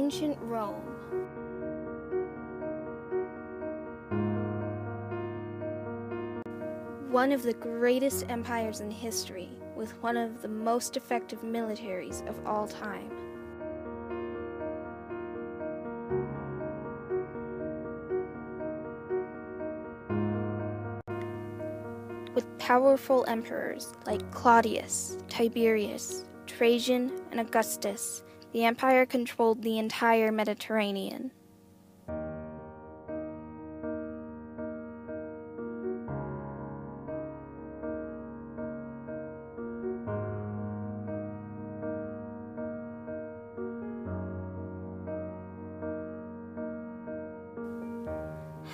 Ancient Rome. One of the greatest empires in history, with one of the most effective militaries of all time. With powerful emperors like Claudius, Tiberius, Trajan, and Augustus, the empire controlled the entire Mediterranean.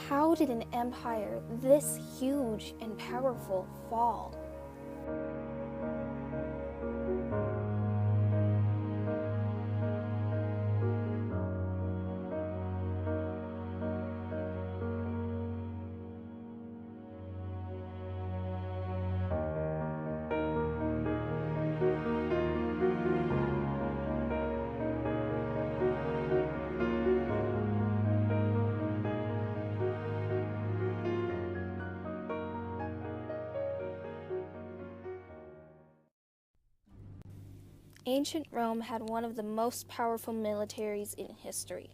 How did an empire this huge and powerful fall? Ancient Rome had one of the most powerful militaries in history.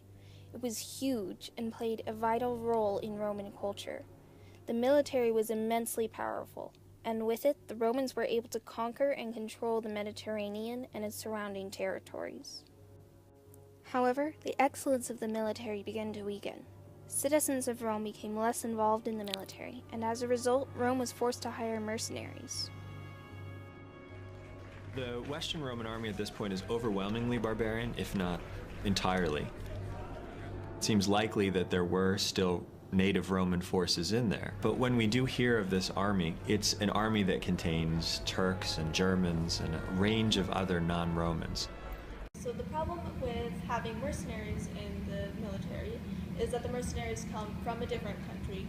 It was huge and played a vital role in Roman culture. The military was immensely powerful, and with it, the Romans were able to conquer and control the Mediterranean and its surrounding territories. However, the excellence of the military began to weaken. Citizens of Rome became less involved in the military, and as a result, Rome was forced to hire mercenaries. The Western Roman army at this point is overwhelmingly barbarian, if not entirely. It seems likely that there were still native Roman forces in there. But when we do hear of this army, it's an army that contains Turks and Germans and a range of other non-Romans. So the problem with having mercenaries in the military is that the mercenaries come from a different country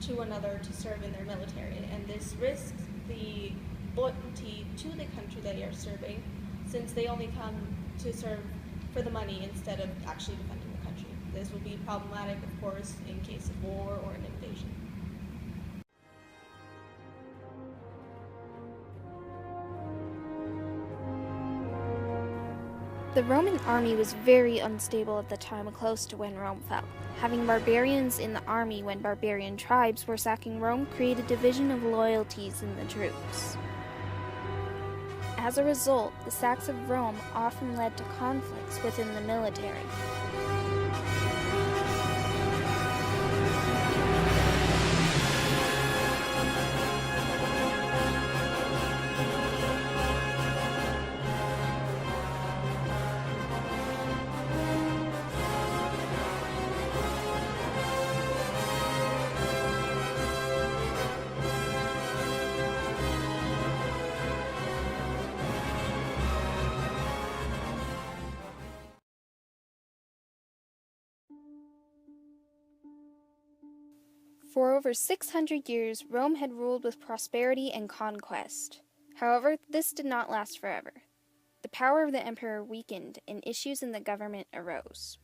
to another to serve in their military, and this risks the loyalty to the country they are serving, since they only come to serve for the money instead of actually defending the country. This will be problematic, of course, in case of war or an invasion. The Roman army was very unstable at the time close to when Rome fell. Having barbarians in the army when barbarian tribes were sacking Rome created division of loyalties in the troops. As a result, the sacks of Rome often led to conflicts within the military. For over 600 years, Rome had ruled with prosperity and conquest. However, this did not last forever. The power of the emperor weakened and issues in the government arose.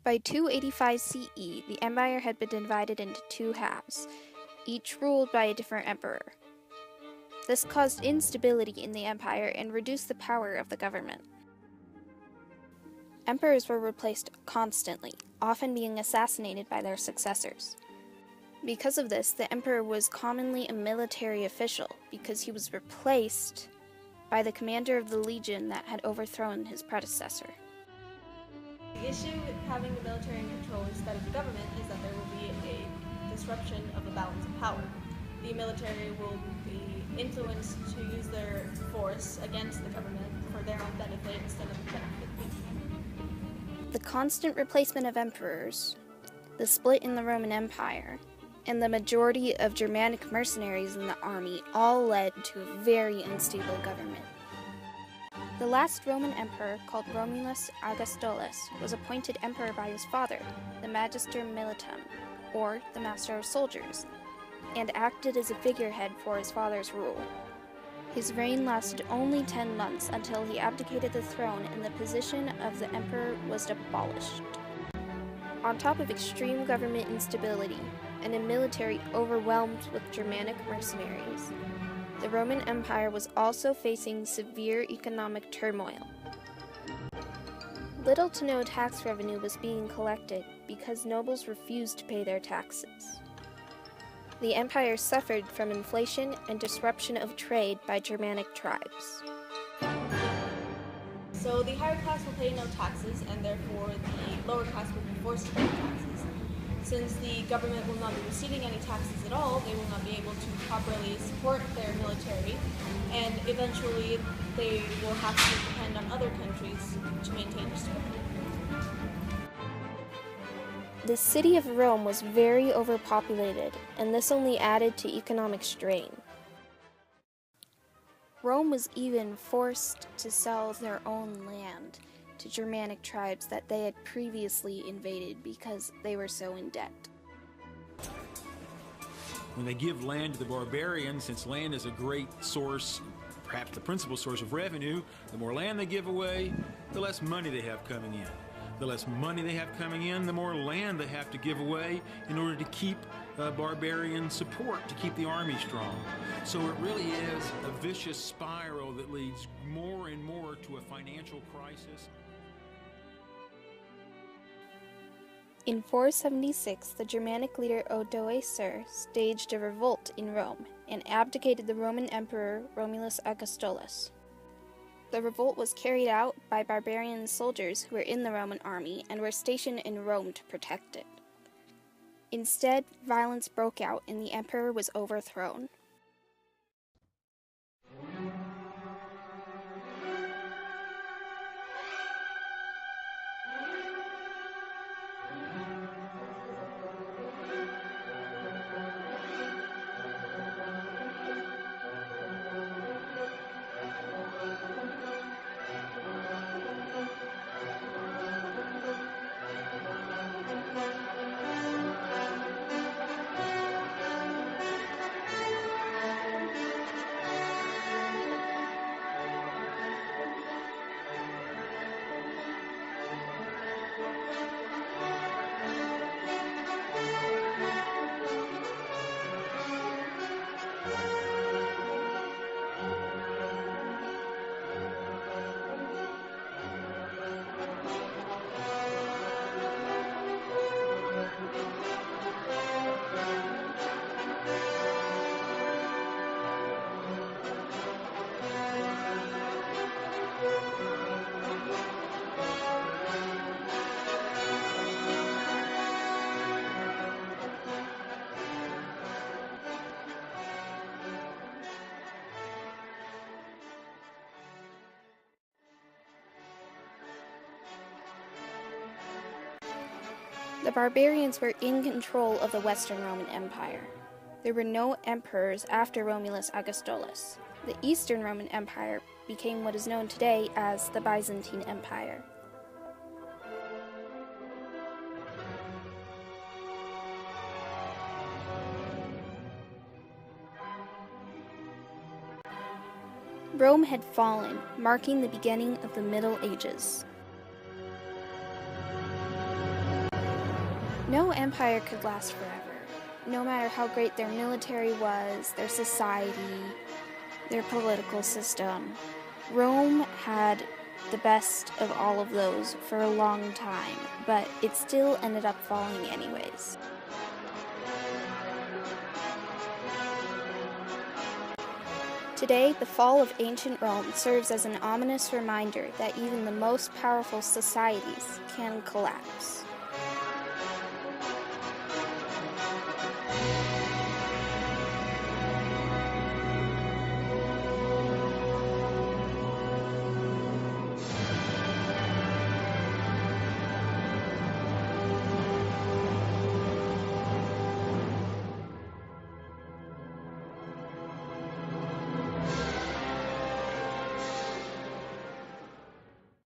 By 285 CE, the empire had been divided into two halves, each ruled by a different emperor. This caused instability in the empire and reduced the power of the government. Emperors were replaced constantly, often being assassinated by their successors. Because of this, the emperor was commonly a military official, because he was replaced by the commander of the legion that had overthrown his predecessor. The issue with having the military in control instead of the government is that there will be a disruption of the balance of power. The military will be influenced to use their force against the government for their own benefit instead of the benefit of the people. The constant replacement of emperors, the split in the Roman Empire, and the majority of Germanic mercenaries in the army all led to a very unstable government. The last Roman emperor, called Romulus Augustulus, was appointed emperor by his father, the Magister Militum, or the Master of Soldiers, and acted as a figurehead for his father's rule. His reign lasted only 10 months until he abdicated the throne and the position of the emperor was abolished. On top of extreme government instability and a military overwhelmed with Germanic mercenaries, the Roman Empire was also facing severe economic turmoil. Little to no tax revenue was being collected because nobles refused to pay their taxes. The empire suffered from inflation and disruption of trade by Germanic tribes. So the higher class will pay no taxes, and therefore the lower class will be forced to pay taxes. Since the government will not be receiving any taxes at all, they will not be able to properly support their military, and eventually they will have to depend on other countries to maintain their support. The city of Rome was very overpopulated, and this only added to economic strain. Rome was even forced to sell their own land to Germanic tribes that they had previously invaded because they were so in debt. When they give land to the barbarians, since land is a great source, perhaps the principal source of revenue, the more land they give away, the less money they have coming in. The less money they have coming in, the more land they have to give away in order to keep barbarian support, to keep the army strong. So it really is a vicious spiral that leads more and more to a financial crisis. In 476, the Germanic leader Odoacer staged a revolt in Rome and abdicated the Roman Emperor Romulus Augustulus. The revolt was carried out by barbarian soldiers who were in the Roman army and were stationed in Rome to protect it. Instead, violence broke out and the emperor was overthrown. The barbarians were in control of the Western Roman Empire. There were no emperors after Romulus Augustulus. The Eastern Roman Empire became what is known today as the Byzantine Empire. Rome had fallen, marking the beginning of the Middle Ages. No empire could last forever, no matter how great their military was, their society, their political system. Rome had the best of all of those for a long time, but it still ended up falling anyways. Today, the fall of ancient Rome serves as an ominous reminder that even the most powerful societies can collapse.